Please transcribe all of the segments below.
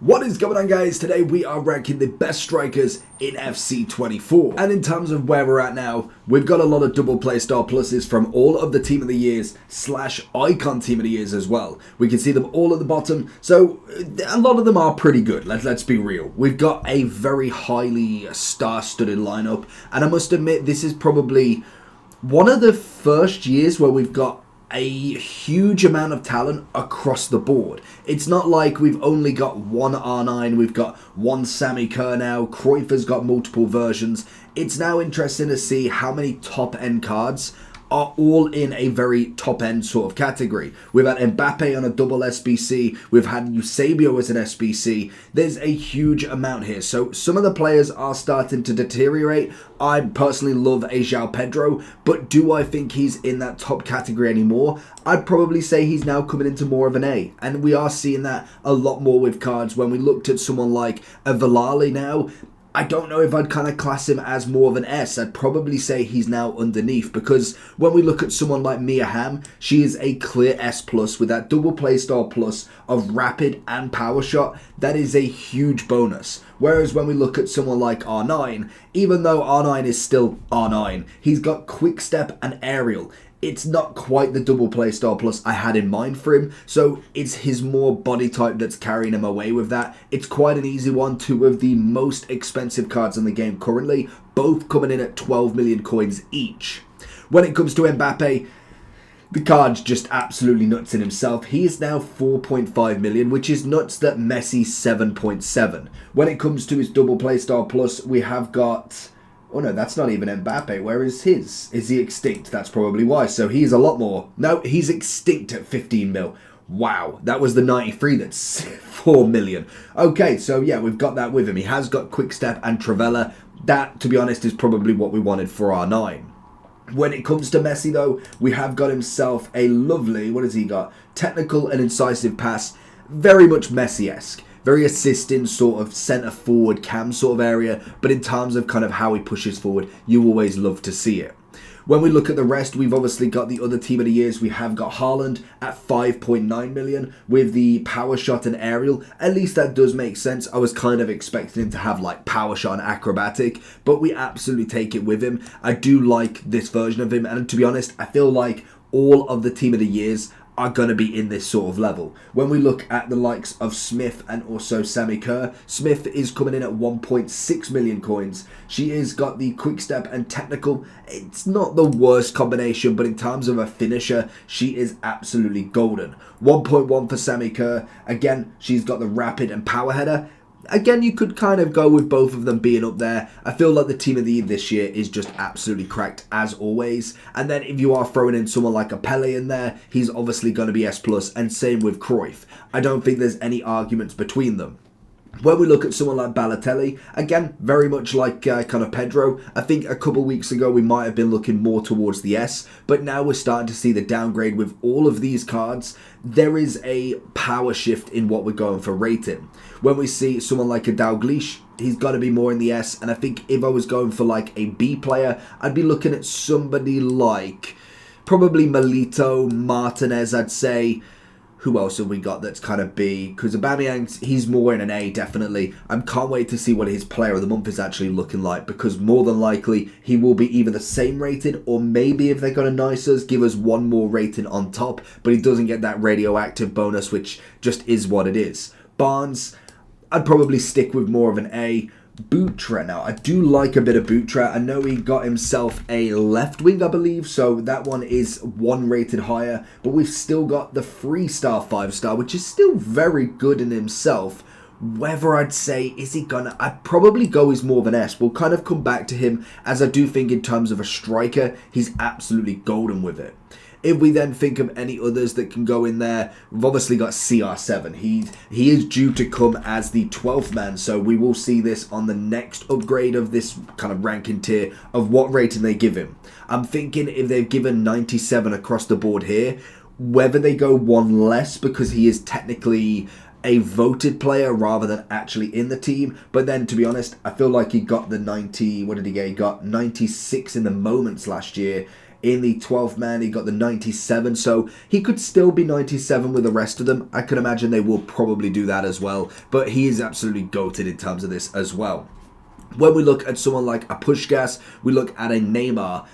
What is going on, guys? Today we are ranking the best strikers in FC24. And in terms of where we're at now, we've got a lot of double play star pluses from all of the team of the years / icon team of the years as well. We can see them all at the bottom, so a lot of them are pretty good. Let's be real. We've got a very highly star-studded lineup, and I must admit this is probably one of the first years where we've got a huge amount of talent across the board. It's not like we've only got one R9, we've got one Sammy Kerr now, Cruyff has got multiple versions. It's now interesting to see how many top-end cards are all in a very top-end sort of category. We've had Mbappe on a double SBC, we've had Eusebio as an SBC. There's a huge amount here, so some of the players are starting to deteriorate. I personally love a João Pedro, but do I think he's in that top category anymore? I'd probably say he's now coming into more of an A, and we are seeing that a lot more with cards. When we looked at someone like a Villali now, I don't know if I'd kind of class him as more of an S. I'd probably say he's now underneath, because when we look at someone like Mia Hamm, she is a clear S plus with that double play style plus of rapid and power shot. That is a huge bonus. Whereas when we look at someone like R9, even though R9 is still R9, he's got quick step and aerial. It's not quite the double play style plus I had in mind for him, so it's his more body type that's carrying him away with that. It's quite an easy one. Two of the most expensive cards in the game currently, both coming in at 12 million coins each. When it comes to Mbappe, the card's just absolutely nuts in himself. He is now 4.5 million, which is nuts that Messi's 7.7. When it comes to his double play style plus, we have got... Oh no, that's not even Mbappe. Where is his? Is he extinct? That's probably why. So he's a lot more. No, he's extinct at 15 mil. Wow, that was the 93 that's 4 million. Okay, so yeah, we've got that with him. He has got quick step and Travella. That, to be honest, is probably what we wanted for R9. When it comes to Messi, though, we have got himself a lovely, what has he got? Technical and incisive pass. Very much Messi-esque. Very assisting, sort of centre forward cam sort of area, but in terms of kind of how he pushes forward, you always love to see it. When we look at the rest, we've obviously got the other team of the years. We have got Haaland at 5.9 million with the power shot and aerial. At least that does make sense. I was kind of expecting him to have like power shot and acrobatic, but we absolutely take it with him. I do like this version of him, and to be honest, I feel like all of the team of the years are going to be in this sort of level. When we look at the likes of Smith and also Sammy Kerr, Smith is coming in at 1.6 million coins. She has got the quick step and technical. It's not the worst combination, but in terms of a finisher, she is absolutely golden. 1.1 for Sammy Kerr. Again, she's got the rapid and power header. Again, you could kind of go with both of them being up there. I feel like the team of the year this year is just absolutely cracked as always. And then if you are throwing in someone like a Pele in there, he's obviously going to be S+, and same with Cruyff. I don't think there's any arguments between them. When we look at someone like Balotelli, again, very much like kind of Pedro, I think a couple weeks ago we might have been looking more towards the S, but now we're starting to see the downgrade with all of these cards. There is a power shift in what we're going for rating. When we see someone like a Dalglish, he's got to be more in the S, and I think if I was going for like a B player, I'd be looking at somebody like probably Melito, Martinez, I'd say. Who else have we got that's kind of B? Because Aubameyang, he's more in an A, definitely. I can't wait to see what his player of the month is actually looking like, because more than likely, he will be either the same rating, or maybe if they're going to nice us, give us one more rating on top, but he doesn't get that radioactive bonus, which just is what it is. Barnes, I'd probably stick with more of an A. Butra, now I do like a bit of Butra. I know he got himself a left wing, I believe, so that one is one rated higher, but we've still got the 3-star 5-star, which is still very good in himself. Whether I'd say, is he gonna, I'd probably go as more of an S. We'll kind of come back to him, as I do think in terms of a striker, he's absolutely golden with it. If we then think of any others that can go in there, we've obviously got CR7. He is due to come as the 12th man, so we will see this on the next upgrade of this kind of ranking tier of what rating they give him. I'm thinking if they've given 97 across the board here, whether they go one less because he is technically a voted player rather than actually in the team. But then, to be honest, I feel like he got the 90, what did he get? He got 96 in the moments last year. In the 12th man, he got the 97, so he could still be 97 with the rest of them. I can imagine they will probably do that as well, but he is absolutely goated in terms of this as well. When we look at someone like a Puskás, we look at a Neymar.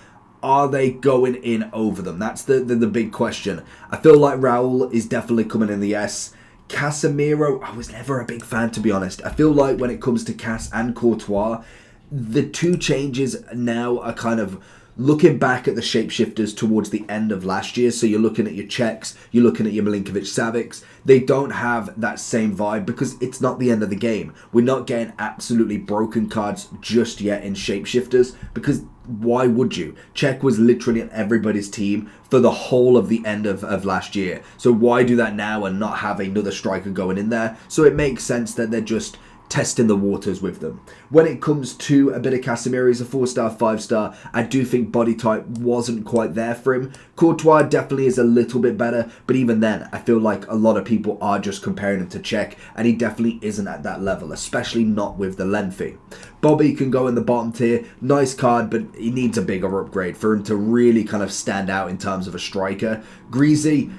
Are they going in over them? That's the big question. I feel like Raul is definitely coming in the S. Casemiro, I was never a big fan, to be honest. I feel like when it comes to Cas and Courtois, the two changes now are kind of looking back at the shapeshifters towards the end of last year. So you're looking at your Czechs, you're looking at your Milinkovic-Savics. They don't have that same vibe because it's not the end of the game. We're not getting absolutely broken cards just yet in shapeshifters, because why would you? Czech was literally on everybody's team for the whole of the end of last year. So why do that now and not have another striker going in there? So it makes sense that they're just testing the waters with them. When it comes to a bit of Casemiro, he's a 4-star, 5-star. I do think body type wasn't quite there for him. Courtois definitely is a little bit better, but even then, I feel like a lot of people are just comparing him to Czech, and he definitely isn't at that level, especially not with the lengthy. Bobby can go in the bottom tier. Nice card, but he needs a bigger upgrade for him to really kind of stand out in terms of a striker. Greasy,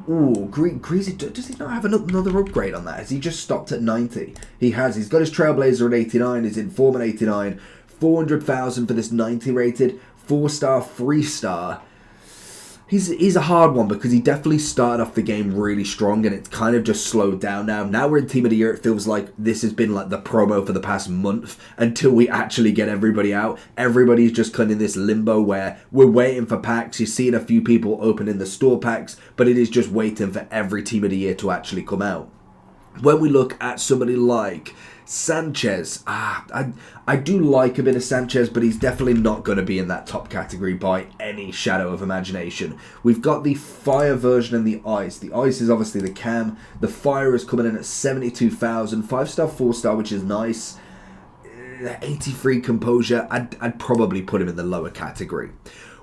ooh, Greasy, does he not have another upgrade on that? Has he just stopped at 90? He has. He's got his Trailblazer at 89, his Inform at 89, 400,000 for this 90 rated, 4-star, 3-star. He's a hard one because he definitely started off the game really strong and it's kind of just slowed down now. Now we're in Team of the Year, it feels like this has been like the promo for the past month until we actually get everybody out. Everybody's just kind of in this limbo where we're waiting for packs. You're seeing a few people opening the store packs, but it is just waiting for every Team of the Year to actually come out. When we look at somebody like Sanchez, I do like a bit of Sanchez, but he's definitely not going to be in that top category by any shadow of imagination. We've got the Fire version and the Ice. The Ice is obviously the cam. The Fire is coming in at 72,000, 5-star, 4-star, which is nice. 83 Composure, I'd probably put him in the lower category.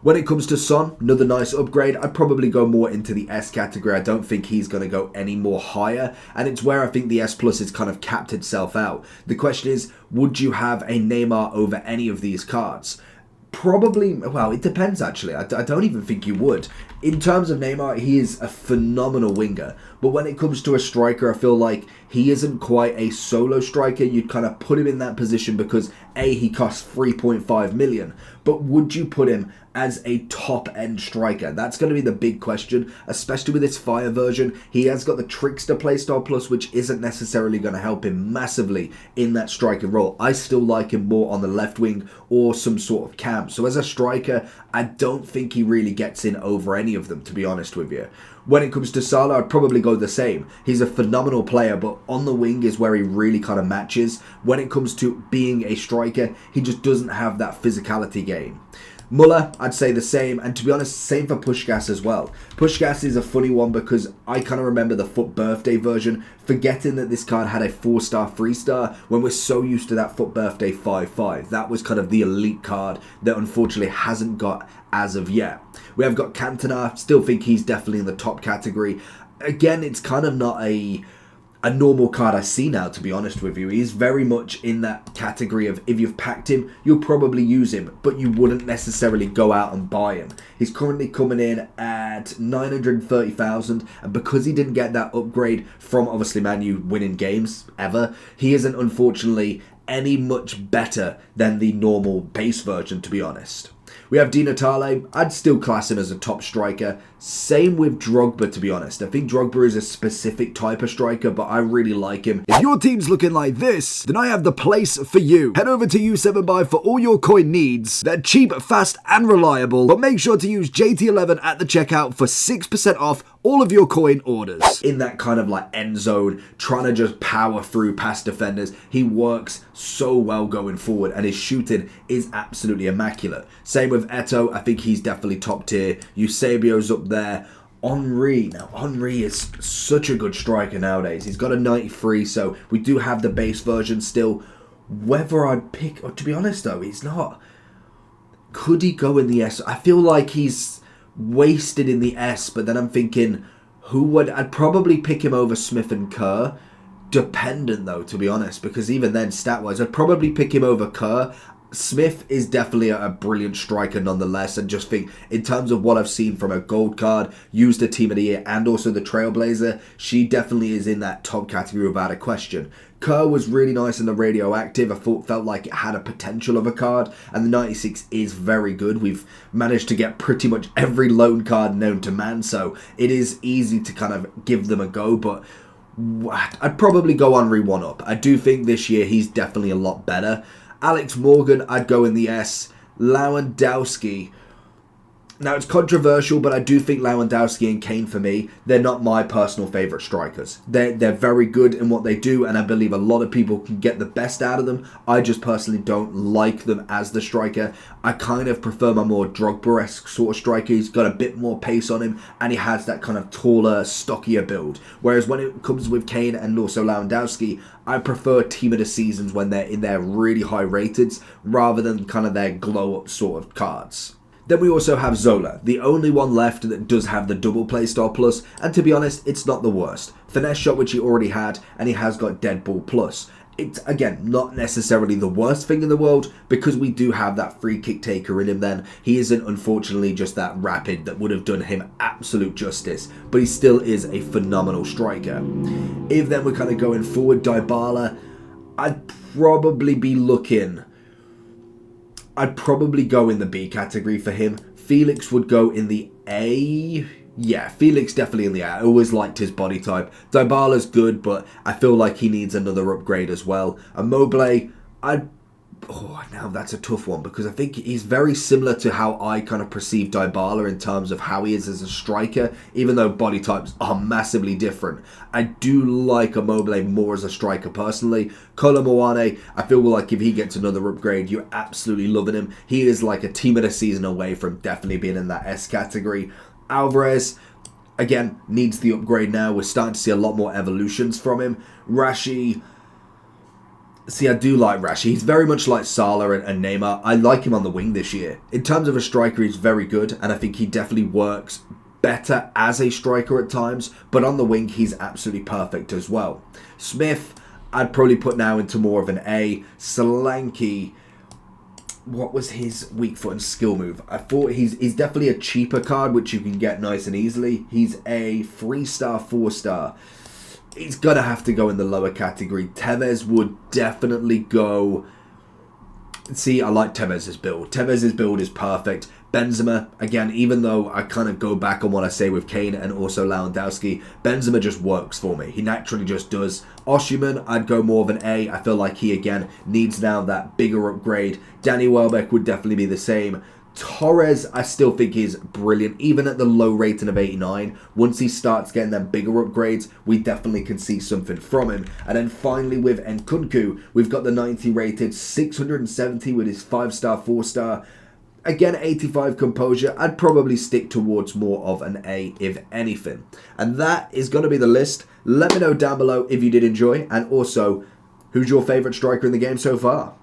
When it comes to Son, another nice upgrade. I'd probably go more into the S category. I don't think he's going to go any more higher. And it's where I think the S Plus has kind of capped itself out. The question is, would you have a Neymar over any of these cards? Probably, well, it depends actually. I don't even think you would. In terms of Neymar, he is a phenomenal winger. But when it comes to a striker, I feel like he isn't quite a solo striker. You'd kind of put him in that position because A, he costs 3.5 million. But would you put him as a top-end striker? That's going to be the big question, especially with this Fire version. He has got the Trickster Playstyle Plus, which isn't necessarily going to help him massively in that striker role. I still like him more on the left wing or some sort of cam. So as a striker, I don't think he really gets in over any of them, to be honest with you. When it comes to Salah, I'd probably go the same. He's a phenomenal player, but on the wing is where he really kind of matches. When it comes to being a striker, he just doesn't have that physicality game. Muller, I'd say the same, and to be honest, same for Puskás as well. Puskás is a funny one because I kind of remember the FUT Birthday version, forgetting that this card had a 4-star, 3-star, when we're so used to that FUT Birthday 5-5. That was kind of the elite card that unfortunately hasn't got as of yet. We have got Cantona, still think he's definitely in the top category. Again, it's kind of not a normal card I see now, to be honest with you. He's very much in that category of if you've packed him, you'll probably use him, but you wouldn't necessarily go out and buy him. He's currently coming in at 930,000, and because he didn't get that upgrade from obviously Man U winning games ever, he isn't unfortunately any much better than the normal base version, to be honest. We have Di Natale. I'd still class him as a top striker. Same with Drogba, to be honest. I think Drogba is a specific type of striker, but I really like him. If your team's looking like this, then I have the place for you. Head over to U7Buy for all your coin needs. They're cheap, fast, and reliable, but make sure to use JT11 at the checkout for 6% off all of your coin orders. In that kind of like end zone, trying to just power through past defenders, he works so well going forward, and his shooting is absolutely immaculate. Same with Eto'o. I think he's definitely top tier. Eusebio's up there. Henry. Now, Henry is such a good striker nowadays. He's got a 93, so we do have the base version still. Whether I'd pick, or to be honest though, he's not. Could he go in the S? I feel like he's wasted in the S, but then I'm thinking, I'd probably pick him over Smith and Kerr. Dependent though, to be honest, because even then, stat-wise, I'd probably pick him over Kerr. Smith is definitely a brilliant striker nonetheless, and just think in terms of what I've seen from a gold card, used a team of the year, and also the Trailblazer, she definitely is in that top category without a question. Kerr was really nice in the radioactive. I felt like it had a potential of a card, and the 96 is very good. We've managed to get pretty much every loan card known to man, so it is easy to kind of give them a go, but I'd probably go Henry one up. I do think this year he's definitely a lot better. Alex Morgan, I'd go in the S. Lewandowski. Now, it's controversial, but I do think Lewandowski and Kane, for me, they're not my personal favourite strikers. They're very good in what they do, and I believe a lot of people can get the best out of them. I just personally don't like them as the striker. I kind of prefer my more Drogba-esque sort of striker. He's got a bit more pace on him, and he has that kind of taller, stockier build. Whereas when it comes with Kane and also Lewandowski, I prefer team of the seasons when they're in their really high rateds, rather than kind of their glow-up sort of cards. Then we also have Zola, the only one left that does have the double playstyle plus, and to be honest, it's not the worst. Finesse shot, which he already had, and he has got dead ball plus. It's, again, not necessarily the worst thing in the world, because we do have that free kick taker in him then. He isn't, unfortunately, just that rapid that would have done him absolute justice, but he still is a phenomenal striker. If then we're kind of going forward, Dybala, I'd probably go in the B category for him. Felix would go in the A. Yeah, Felix definitely in the A. I always liked his body type. Dybala's good, but I feel like he needs another upgrade as well. Immobile, now that's a tough one, because I think he's very similar to how I kind of perceive Dybala in terms of how he is as a striker, even though body types are massively different. I do like Immobile more as a striker personally. Kolo Muani, I feel like if he gets another upgrade, you're absolutely loving him. He is like a team of the season away from definitely being in that S category. Alvarez, again, needs the upgrade now. We're starting to see a lot more evolutions from him. Rashi, see, I do like Rashi. He's very much like Salah and Neymar. I like him on the wing this year. In terms of a striker, he's very good, and I think he definitely works better as a striker at times, but on the wing, he's absolutely perfect as well. Smith, I'd probably put now into more of an A. Solanke, what was his weak foot and skill move? I thought he's definitely a cheaper card, which you can get nice and easily. He's a 3-star, 4-star. He's going to have to go in the lower category. Tevez would definitely go. See, I like Tevez's build. Tevez's build is perfect. Benzema, again, even though I kind of go back on what I say with Kane and also Lewandowski, Benzema just works for me. He naturally just does. Osimhen, I'd go more of an A. I feel like he, again, needs now that bigger upgrade. Danny Welbeck would definitely be the same. Torres, I still think is brilliant, even at the low rating of 89. Once he starts getting them bigger upgrades, we definitely can see something from him. And then finally with Nkunku, we've got the 90 rated, 670 with his 5-star, 4-star. Again, 85 composure. I'd probably stick towards more of an A, if anything. And that is going to be the list. Let me know down below if you did enjoy, and also, who's your favourite striker in the game so far?